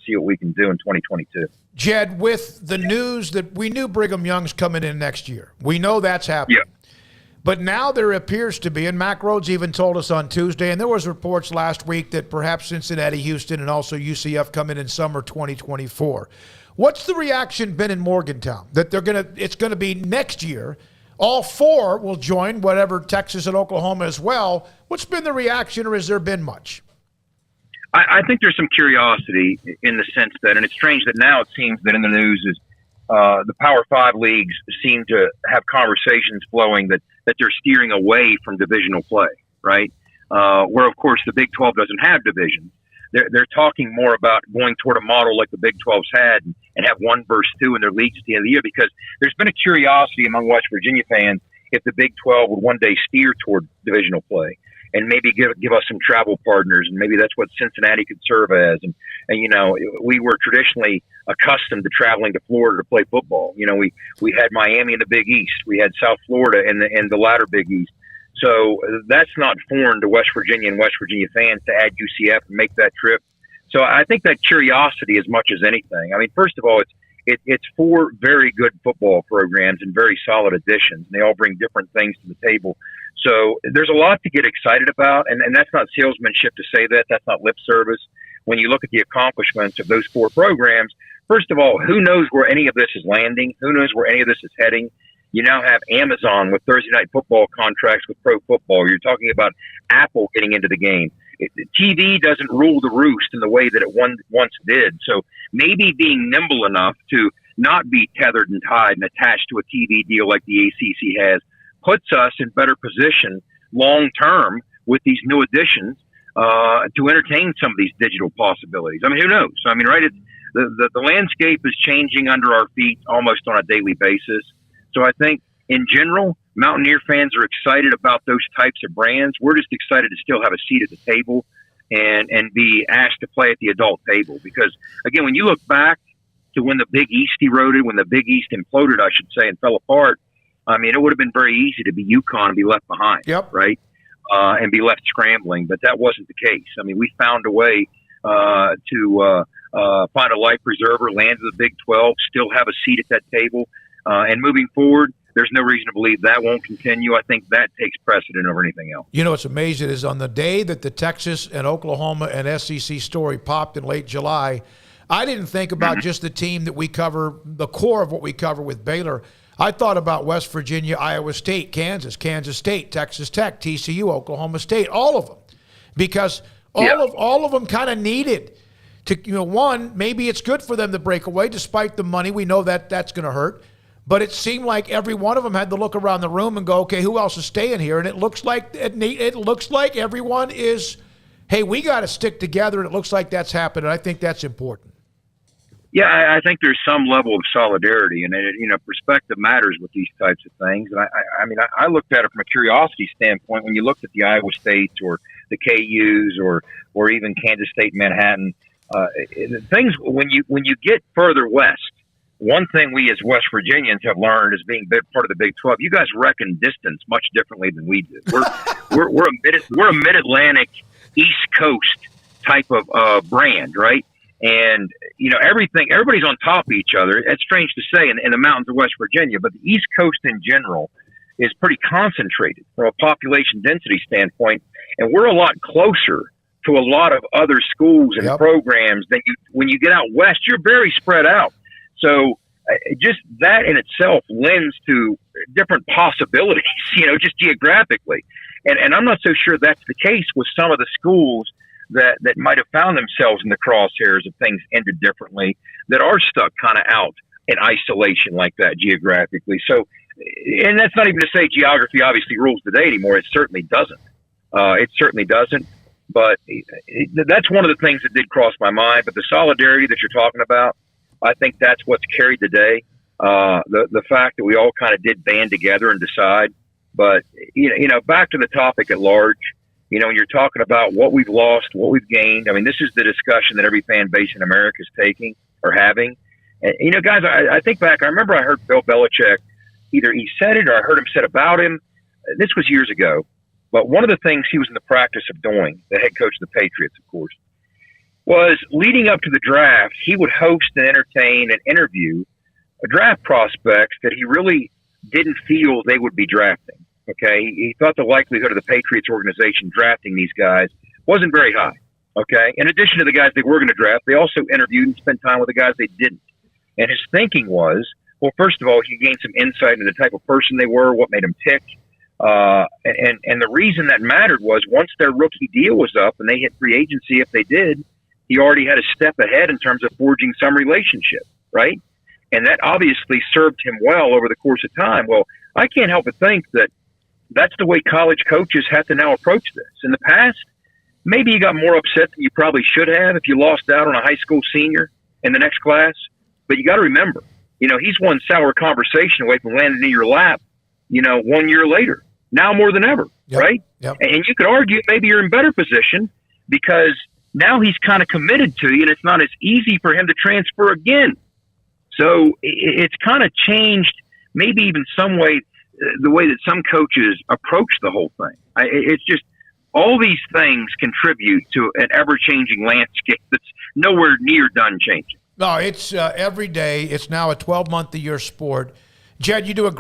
see what we can do in 2022. Jed, with the news that we knew Brigham Young's coming in next year, we know that's happening. Yeah. But now there appears to be, and Mack Rhodes even told us on Tuesday, and there was reports last week that perhaps Cincinnati, Houston, and also UCF come in summer 2024. What's the reaction been in Morgantown that it's going to be next year? All four will join, whatever, Texas and Oklahoma as well. What's been the reaction, or has there been much? I think there's some curiosity in the sense that, and it's strange that now it seems that in the news is the Power 5 leagues seem to have conversations flowing that they're steering away from divisional play, right? Where, of course, the Big 12 doesn't have divisions. They're talking more about going toward a model like the Big 12's had and have 1 versus 2 in their leagues at the end of the year, because there's been a curiosity among West Virginia fans if the Big 12 would one day steer toward divisional play and maybe give us some travel partners, and maybe that's what Cincinnati could serve as. And you know, we were traditionally accustomed to traveling to Florida to play football. You know, we had Miami in the Big East, we had South Florida in the latter Big East. So that's not foreign to West Virginia and West Virginia fans to add UCF and make that trip. So I think that curiosity as much as anything. I mean, first of all, it's 4 very good football programs and very solid additions. And they all bring different things to the table. So there's a lot to get excited about. And that's not salesmanship to say that. That's not lip service. When you look at the accomplishments of those 4 programs, first of all, who knows where any of this is landing? Who knows where any of this is heading? You now have Amazon with Thursday Night Football contracts with pro football. You're talking about Apple getting into the game. TV doesn't rule the roost in the way that it once did. So maybe being nimble enough to not be tethered and tied and attached to a TV deal like the ACC has puts us in better position long term with these new additions to entertain some of these digital possibilities. I mean, who knows? I mean, right? The landscape is changing under our feet almost on a daily basis. So I think in general, Mountaineer fans are excited about those types of brands. We're just excited to still have a seat at the table and be asked to play at the adult table. Because, again, when you look back to when the Big East eroded, when the Big East imploded, I should say, and fell apart, I mean, it would have been very easy to be UConn and be left behind, right? And be left scrambling. But that wasn't the case. I mean, we found a way to find a life preserver, land in the Big 12, still have a seat at that table. And moving forward, there's no reason to believe that won't continue. I think that takes precedent over anything else. You know what's amazing is on the day that the Texas and Oklahoma and SEC story popped in late July, I didn't think about just the team that we cover, the core of what we cover with Baylor. I thought about West Virginia, Iowa State, Kansas State, Texas Tech, TCU, Oklahoma State, all of them. Because all of them kind of needed to, you know, one, maybe it's good for them to break away despite the money. We know that that's going to hurt. But it seemed like every one of them had to look around the room and go, okay, who else is staying here? And it looks like everyone is, hey, we got to stick together. And it looks like that's happened. And I think that's important. Yeah, I think there's some level of solidarity, and perspective matters with these types of things. And I looked at it from a curiosity standpoint. When you looked at the Iowa States or the KUs or even Kansas State, Manhattan, things when you get further west. One thing we as West Virginians have learned as being part of the Big 12, you guys reckon distance much differently than we do. We're a mid-Atlantic East Coast type of brand, right? And everybody's on top of each other. It's strange to say in the mountains of West Virginia, but the East Coast in general is pretty concentrated from a population density standpoint, and we're a lot closer to a lot of other schools and programs than when you get out west. You're very spread out. So just that in itself lends to different possibilities, just geographically. And I'm not so sure that's the case with some of the schools that might have found themselves in the crosshairs of things ended differently, that are stuck kind of out in isolation like that geographically. So, and that's not even to say geography obviously rules the day anymore. It certainly doesn't. But that's one of the things that did cross my mind. But the solidarity that you're talking about, I think that's what's carried the day. The fact that we all kind of did band together and decide. But, back to the topic at large, when you're talking about what we've lost, what we've gained, I mean, this is the discussion that every fan base in America is taking or having. And, guys, I think back, I remember I heard Bill Belichick, either he said it or I heard him said about him. This was years ago. But one of the things he was in the practice of doing, the head coach of the Patriots, of course, was leading up to the draft, he would host and entertain and interview draft prospects that he really didn't feel they would be drafting. Okay, he thought the likelihood of the Patriots organization drafting these guys wasn't very high. Okay, in addition to the guys they were going to draft, they also interviewed and spent time with the guys they didn't. And his thinking was, well, first of all, he gained some insight into the type of person they were, what made them tick. And the reason that mattered was once their rookie deal was up and they hit free agency, if they did, he already had a step ahead in terms of forging some relationship, right? And that obviously served him well over the course of time. Well, I can't help but think that that's the way college coaches have to now approach this. In the past, maybe you got more upset than you probably should have if you lost out on a high school senior in the next class. But you got to remember, he's one sour conversation away from landing in your lap, 1 year later, now more than ever, right? Yep. And you could argue maybe you're in better position because now he's kind of committed to you and it's not as easy for him to transfer again. So it's kind of changed maybe even some way the way that some coaches approach the whole thing. It's just all these things contribute to an ever-changing landscape that's nowhere near done changing. No, it's every day. It's now a 12-month-a-year sport. Jed, you do a great